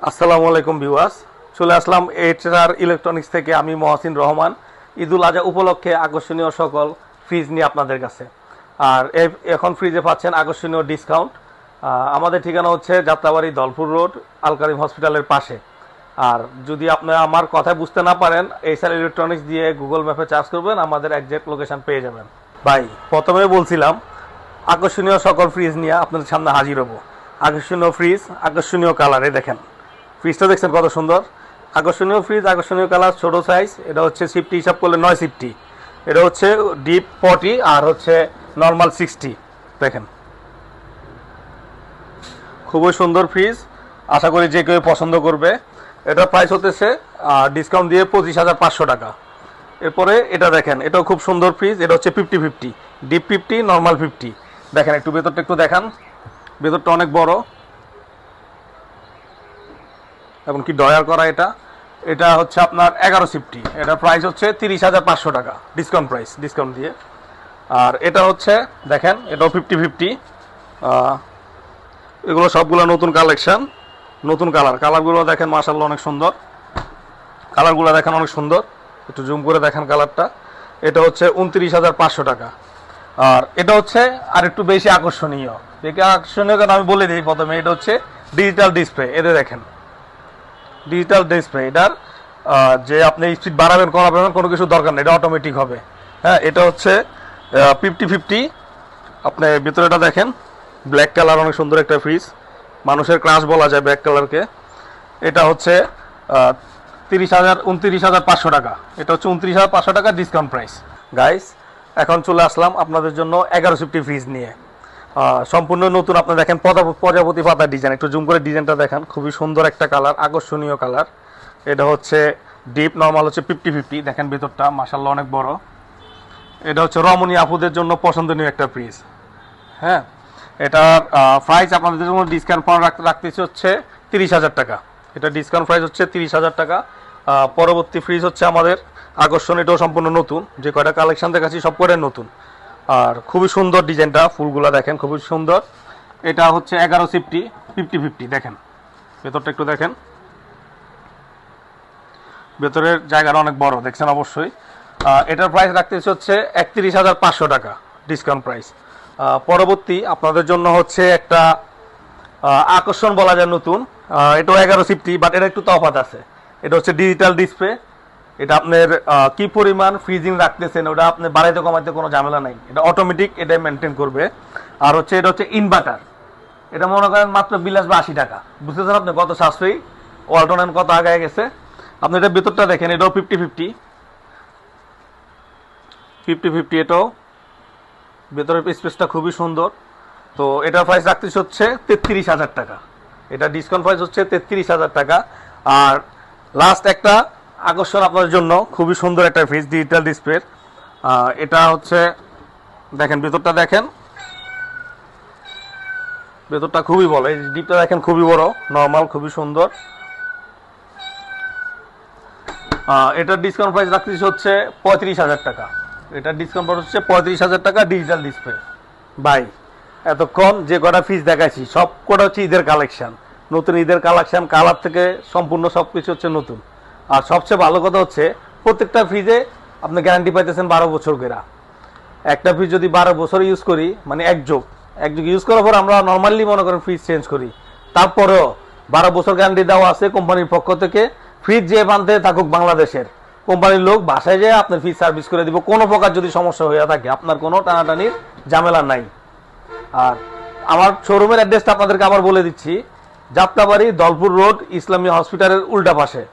আসসালামু আলাইকুম ভিউয়ার্স, চলে আসলাম এইচআর ইলেকট্রনিক্স থেকে। আমি মহসিন রহমান। ঈদুল আজহা উপলক্ষে আকর্ষণীয় সকল ফ্রিজ নিয়ে আপনাদের কাছে। আর এখন ফ্রিজে পাচ্ছেন আকর্ষণীয় ডিসকাউন্ট। আমাদের ঠিকানা হচ্ছে যাত্রাবাড়ি দলপুর রোড, আল কারিম হসপিটালের পাশে। আর যদি আপনারা আমার কথা বুঝতে না পারেন, এইচআর ইলেকট্রনিক্স দিয়ে গুগল ম্যাপে সার্চ করবেন, আমাদের একজ্যাক্ট লোকেশন পেয়ে যাবেন। ভাই, প্রথমে বলছিলাম আকর্ষণীয় সকল ফ্রিজ নিয়ে আপনাদের সামনে হাজির হব। আকর্ষণীয় ফ্রিজ, আকর্ষণীয় কালারে দেখেন। ফ্রিজটা দেখছেন কত সুন্দর, আকর্ষণীয় ফ্রিজ, আকর্ষণীয় কালার, ছোট সাইজ। এটা হচ্ছে সিফটি হিসাব করলে 9 সিফটি। এটা হচ্ছে ডিপ 40 আর হচ্ছে নর্মাল 60। দেখেন খুবই সুন্দর ফ্রিজ, আশা করি যে কেউ পছন্দ করবে। এটা প্রাইস হতেছে ডিসকাউন্ট দিয়ে 25,500 টাকা। এরপরে এটা দেখেন, এটাও খুব সুন্দর ফ্রিজ। এটা হচ্ছে 50-50, ডিপ 50, নর্মাল 50। দেখেন একটু ভেতরটা একটু দেখান, ভেতরটা অনেক বড় এবং কি ডয়ার করা। এটা হচ্ছে আপনার 11 সিফটি। এটা প্রাইস হচ্ছে 30,500 টাকা, ডিসকাউন্ট প্রাইস, ডিসকাউন্ট দিয়ে। আর এটা হচ্ছে দেখেন, এটাও 50-50। এগুলো সবগুলো নতুন কালেকশন, নতুন কালারগুলো দেখেন মাশাআল্লাহ অনেক সুন্দর। কালারগুলো দেখেন অনেক সুন্দর, একটু জুম করে দেখেন কালারটা। এটা হচ্ছে 29,500 টাকা। আর এটা হচ্ছে আর একটু বেশি আকর্ষণীয়। আকর্ষণীয় কেন আমি বলে দিই প্রথমে। এটা হচ্ছে ডিজিটাল ডিসপ্লে। এতে দেখেন ডিজিটাল ডিসপ্লে। এটার যে আপনি স্পিড বাড়াবেন কমাবেন কোনো কিছু দরকার নেই, এটা অটোমেটিক হবে। হ্যাঁ, এটা হচ্ছে 50-50। আপনি ভিতরেটা দেখেন, ব্ল্যাক কালার, অনেক সুন্দর একটা ফ্রিজ। মানুষের ক্রাশ বলা যায় ব্ল্যাক কালারকে। এটা হচ্ছে 29,500 টাকা। এটা হচ্ছে 29,500 টাকা, ডিসকাউন্ট প্রাইস। গাইস, এখন চলে আসলাম আপনাদের জন্য 11 সিফটি ফ্রিজ নিয়ে। সম্পূর্ণ নতুন। আপনি দেখেন প্রজাপতি পাতার ডিজাইন, একটু জুম করে ডিজাইনটা দেখেন, খুবই সুন্দর একটা কালার, আকর্ষণীয় কালার। এটা হচ্ছে ডিপ, নর্মাল হচ্ছে 50-50। দেখেন ভিতরটা মাশাআল্লাহ অনেক বড়। এটা হচ্ছে রমণী আপুদের জন্য পছন্দনীয় একটা ফ্রিজ। হ্যাঁ, এটার প্রাইস আপনাদের জন্য ডিসকাউন্ট রাখতেছে হচ্ছে 30,000 টাকা। এটা ডিসকাউন্ট প্রাইস হচ্ছে 30,000 টাকা। পরবর্তী ফ্রিজ হচ্ছে আমাদের আকর্ষণ। এটাও সম্পূর্ণ নতুন, যে কয়টা কালেকশন দেখাচ্ছি সব কয়টাই নতুন। আর খুবই সুন্দর ডিজাইনটা, ফুলগুলা দেখেন খুবই সুন্দর। এটা হচ্ছে 11 সিফটি, 50-50। দেখেন ভেতরটা একটু দেখেন, ভেতরের জায়গাটা অনেক বড়, দেখছেন অবশ্যই। এটার প্রাইস রাখতেছে হচ্ছে 31,500 টাকা, ডিসকাউন্ট প্রাইস। পরবর্তী আপনাদের জন্য হচ্ছে একটা আকর্ষণ বলা যায় নতুন। এটাও 11 সিফটি, বাট এটা একটু তফাৎ আছে। এটা হচ্ছে ডিজিটাল ডিসপ্লে। এটা আপনার কি পরিমাণ ফ্রিজিং রাখতেছেন ওটা আপনি বাড়াইতে কমাইতে কোনো ঝামেলা নাই, এটা অটোমেটিক এটাই মেনটেন করবে। আর হচ্ছে এটা হচ্ছে ইনভার্টার। এটা মনে করেন মাত্র 82 বা 80 টাকা। বুঝতেছেন আপনি কত সাশ্রয়ী, ওয়ালটন কত আগায় গেছে। আপনি এটা ভেতরটা দেখেন, এটাও 50-50, 50-50। এটাও ভেতরের স্পেসটা খুবই সুন্দর। তো এটার প্রাইস রাখতেছে হচ্ছে 33,000 টাকা। এটা ডিসকাউন্ট প্রাইস হচ্ছে 33,000 টাকা। আর লাস্ট একটা আকর্ষণ আপনার জন্য, খুবই সুন্দর একটা ফ্রিজ, ডিজিটাল ডিসপ্লে। এটা হচ্ছে দেখেন ভেতরটা দেখেন, ভেতরটা খুবই বড়। এই ডিপটা দেখেন খুবই বড়, নর্মাল খুবই সুন্দর। এটার ডিসকাউন্ট প্রাইস রাখতেছে হচ্ছে 35,000 টাকা। এটার ডিসকাউন্ট প্রাইস হচ্ছে 35,000 টাকা, ডিজিটাল ডিসপ্লে। ভাই, এতক্ষণ যে কটা ফ্রিজ দেখাচ্ছি সব কটা হচ্ছে ঈদের কালেকশন, নতুন ঈদের কালেকশন। কালার থেকে সম্পূর্ণ সব কিছু হচ্ছে নতুন। আর সবচেয়ে ভালো কথা হচ্ছে প্রত্যেকটা ফ্রিজে আপনি গ্যারান্টি পাইতেছেন 12 বছর করে। একটা ফ্রিজ যদি 12 বছর ইউজ করি, মানে এক যুগ ইউজ করার পর আমরা নর্মালি মনে করেন ফ্রিজ চেঞ্জ করি, তারপরেও 12 বছর গ্যারান্টি দেওয়া আছে কোম্পানির পক্ষ থেকে। ফ্রিজ যে বানতে থাকুক বাংলাদেশের, কোম্পানির লোক বাসায় যেয়ে আপনার ফ্রিজ সার্ভিস করে দিব। কোনো প্রকার যদি সমস্যা হয়ে থাকে আপনার কোনো টানাটানির ঝামেলা নাই। আর আমার শোরুমের অ্যাড্রেসটা আপনাদেরকে আবার বলে দিচ্ছি, যাত্রাবাড়ি দলপুর রোড, ইসলামী হসপিটালের উল্টা পাশে,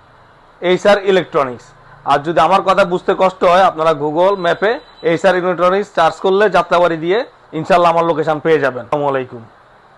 এইচআর ইলেকট্রনিক্স। আর যদি আমার কথা বুঝতে কষ্ট হয়, আপনারা গুগল ম্যাপে এইচআর ইলেকট্রনিক্স সার্চ করলে যাত্রাবাড়ি দিয়ে ইনশাল্লাহ আমার লোকেশন পেয়ে যাবেন। আসসালামু আলাইকুম।